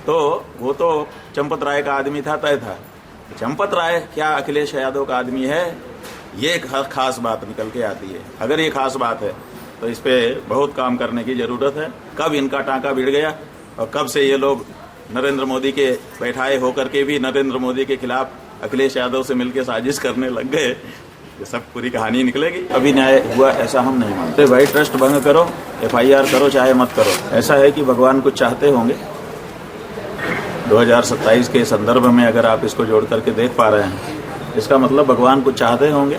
तो वो तो चंपत राय का आदमी था, तय था। चंपत राय क्या अखिलेश यादव का आदमी है, ये एक खास बात निकल के आती है। अगर ये खास बात है तो इस पे बहुत काम करने की जरूरत है। कब इनका टांका भिड़ गया और कब से ये लोग नरेंद्र मोदी के बैठाए होकर के भी नरेंद्र मोदी के खिलाफ अखिलेश यादव से मिलकर साजिश करने लग गए, ये सब पूरी कहानी निकलेगी। अभी न्याय हुआ ऐसा हम नहीं मानते भाई। ट्रस्ट भंग करो, FIR करो, चाहे मत करो। ऐसा है कि भगवान कुछ चाहते होंगे। 2027 के संदर्भ में अगर आप इसको जोड़ करके देख पा रहे हैं, इसका मतलब भगवान कुछ चाहते होंगे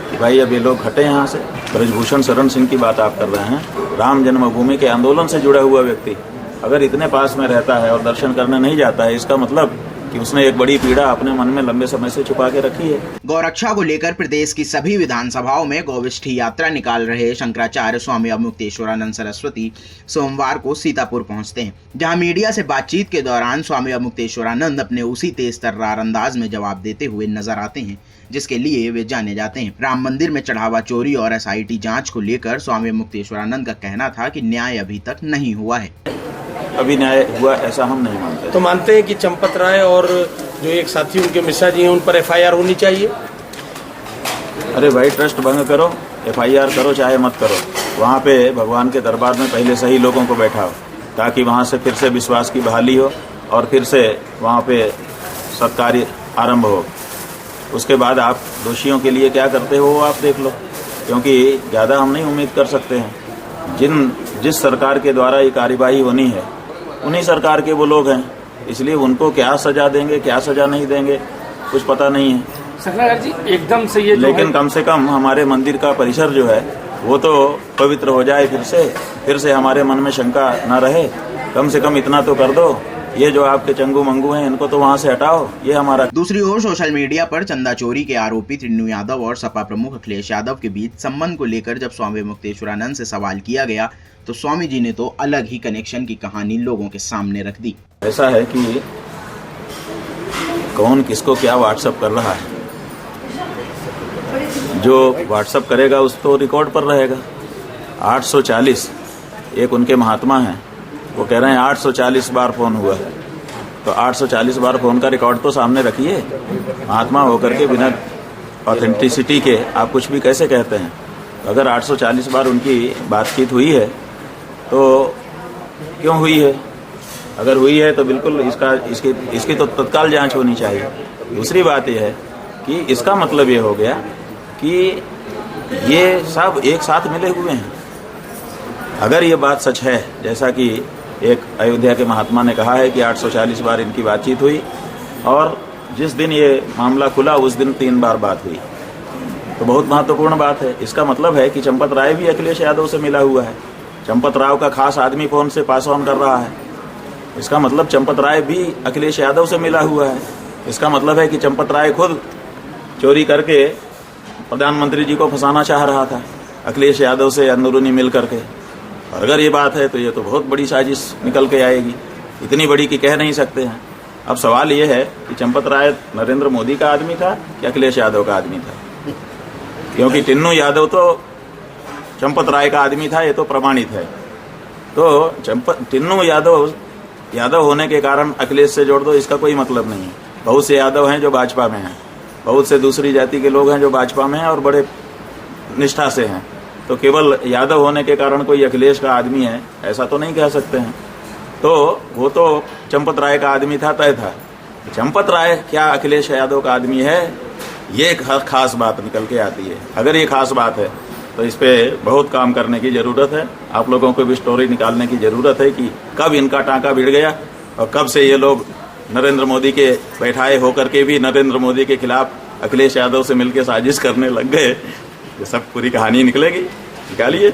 कि भाई अब ये लोग हटे यहाँ से। ब्रजभूषण शरण सिंह की बात आप कर रहे हैं, राम जन्मभूमि के आंदोलन से जुड़ा हुआ व्यक्ति अगर इतने पास में रहता है और दर्शन करने नहीं जाता है, इसका मतलब कि उसने एक बड़ी पीड़ा अपने मन में लंबे समय से छुपा के रखी है। गौरक्षा को लेकर प्रदेश की सभी विधानसभाओं में गौविष्ठी यात्रा निकाल रहे शंकराचार्य स्वामी अवमुक्तेश्वरानंद सरस्वती सोमवार को सीतापुर पहुंचते हैं, जहां मीडिया से बातचीत के दौरान स्वामी अवमुक्तेश्वरानंद अपने उसी तेज तर्रार अंदाज में जवाब देते हुए नजर आते हैं जिसके लिए वे जाने जाते हैं। राम मंदिर में चढ़ावा चोरी और SIT जांच को लेकर स्वामी अवमुक्तेश्वरानंद का कहना था कि न्याय अभी तक नहीं हुआ है। अभी न्याय हुआ ऐसा हम नहीं मानते। तो मानते हैं कि चंपत राय और जो एक साथी उनके मिश्रा जी हैं उन पर FIR होनी चाहिए। अरे भाई, ट्रस्ट भंग करो, FIR करो, चाहे मत करो। वहाँ पे भगवान के दरबार में पहले सही लोगों को बैठाओ ताकि वहाँ से फिर से विश्वास की बहाली हो और फिर से वहाँ पे सत्कार्य आरंभ हो। उसके बाद आप दोषियों के लिए क्या करते हो वो आप देख लो, क्योंकि ज़्यादा हम नहीं उम्मीद कर सकते हैं। जिस सरकार के द्वारा ये कार्यवाही होनी है उन्हीं सरकार के वो लोग हैं, इसलिए उनको क्या सजा देंगे क्या सजा नहीं देंगे कुछ पता नहीं है। सरकार जी एकदम से ये लेकिन कम से कम हमारे मंदिर का परिसर जो है वो तो पवित्र हो जाए, फिर से हमारे मन में शंका न रहे। कम से कम इतना तो कर दो, ये जो आपके चंगू मंगू हैं इनको तो वहाँ से हटाओ, ये हमारा। दूसरी ओर सोशल मीडिया पर चंदा चोरी के आरोपी टिन्नू यादव और सपा प्रमुख अखिलेश यादव के बीच संबंध को लेकर जब स्वामी अवमुक्तेश्वरानंद से सवाल किया गया तो स्वामी जी ने तो अलग ही कनेक्शन की कहानी लोगों के सामने रख दी। ऐसा है कि कौन किसको क्या व्हाट्सएप कर रहा है, जो व्हाट्सएप करेगा उस तो रिकॉर्ड पर रहेगा। 840 एक उनके महात्मा हैं, वो कह रहे हैं 840 बार फोन हुआ है, तो 840 बार फोन का रिकॉर्ड तो सामने रखिए। महात्मा होकर के बिना ऑथेंटिसिटी के आप कुछ भी कैसे कहते हैं? अगर 840 बार उनकी बातचीत हुई है तो क्यों हुई है? अगर हुई है तो बिल्कुल इसकी तो तत्काल जांच होनी चाहिए। दूसरी बात यह है कि इसका मतलब ये हो गया कि ये सब एक साथ मिले हुए हैं। अगर ये बात सच है, जैसा कि एक अयोध्या के महात्मा ने कहा है कि 840 बार इनकी बातचीत हुई और जिस दिन ये मामला खुला उस दिन 3 बार बात हुई, तो बहुत महत्वपूर्ण बात है। इसका मतलब है कि चंपत राय भी अखिलेश यादव से मिला हुआ है। चंपत राव का खास आदमी फोन से पास ऑन कर रहा है। इसका मतलब चंपत राय भी अखिलेश यादव से मिला हुआ है। इसका मतलब है कि चंपत राय खुद चोरी करके प्रधानमंत्री जी को फंसाना चाह रहा था अखिलेश यादव से अंदरूनी मिल करके। और अगर ये बात है तो ये तो बहुत बड़ी साजिश निकल के आएगी, इतनी बड़ी कि कह नहीं सकते हैं। अब सवाल ये है कि चंपत राय नरेंद्र मोदी का आदमी था कि अखिलेश यादव का आदमी था, क्योंकि टिन्नू यादव तो चंपत राय का आदमी था, ये तो प्रमाणित है। तो टिन्नू यादव होने के कारण अखिलेश से जोड़ दो, इसका कोई मतलब नहीं है। बहुत से यादव हैं जो भाजपा में हैं, बहुत से दूसरी जाति के लोग हैं जो भाजपा में हैं और बड़े निष्ठा से हैं। तो केवल यादव होने के कारण कोई अखिलेश का आदमी है ऐसा तो नहीं कह सकते हैं। तो वो तो चंपत राय का आदमी था, तय था। चंपत राय क्या अखिलेश यादव का आदमी है, ये एक खास बात निकल के आती है। अगर ये खास बात है तो इस पे बहुत काम करने की जरूरत है। आप लोगों को भी स्टोरी निकालने की जरूरत है कि कब इनका टांका भिड़ गया और कब से ये लोग नरेंद्र मोदी के बैठाए होकर के भी नरेंद्र मोदी के खिलाफ अखिलेश यादव से मिलकर साजिश करने लग गए। ये सब पूरी कहानी निकलेगी, निकालिए।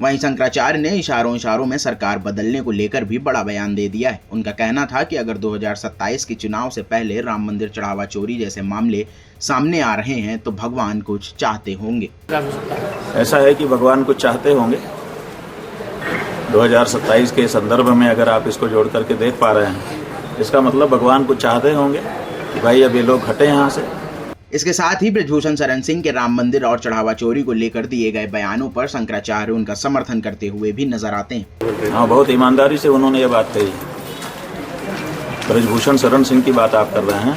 वहीं शंकराचार्य ने इशारों में सरकार बदलने को लेकर भी बड़ा बयान दे दिया है। उनका कहना था कि अगर 2027 के चुनाव से पहले राम मंदिर चढ़ावा चोरी जैसे मामले सामने आ रहे हैं तो भगवान कुछ चाहते होंगे। ऐसा है कि भगवान कुछ चाहते होंगे। 2027 के संदर्भ में अगर आप इसको जोड़ करके देख पा रहे हैं, इसका मतलब भगवान कुछ चाहते होंगे कि भाई अब ये लोग हटे यहाँ से। इसके साथ ही ब्रजभूषण शरण सिंह के राम मंदिर और चढ़ावा चोरी को लेकर दिए गए बयानों पर शंकराचार्य उनका समर्थन करते हुए भी नजर आते हैं। हाँ, बहुत ईमानदारी से उन्होंने ये बात कही। ब्रजभूषण शरण सिंह की बात आप कर रहे हैं,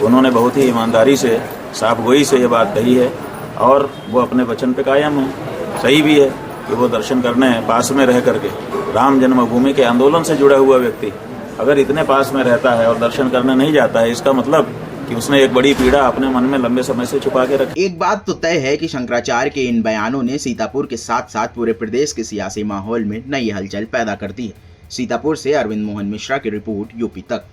उन्होंने बहुत ही ईमानदारी से साफ गोई से ये बात कही है और वो अपने वचन पे कायम है। सही भी है कि वो दर्शन करने पास में रह करके, राम जन्मभूमि के आंदोलन से जुड़ा हुआ व्यक्ति अगर इतने पास में रहता है और दर्शन करने नहीं जाता है, इसका मतलब कि उसने एक बड़ी पीड़ा अपने मन में लंबे समय से छुपा के रखी। एक बात तो तय है कि शंकराचार्य के इन बयानों ने सीतापुर के साथ साथ पूरे प्रदेश के सियासी माहौल में नई हलचल पैदा कर दी है। सीतापुर से अरविंद मोहन मिश्रा की रिपोर्ट, यूपी तक।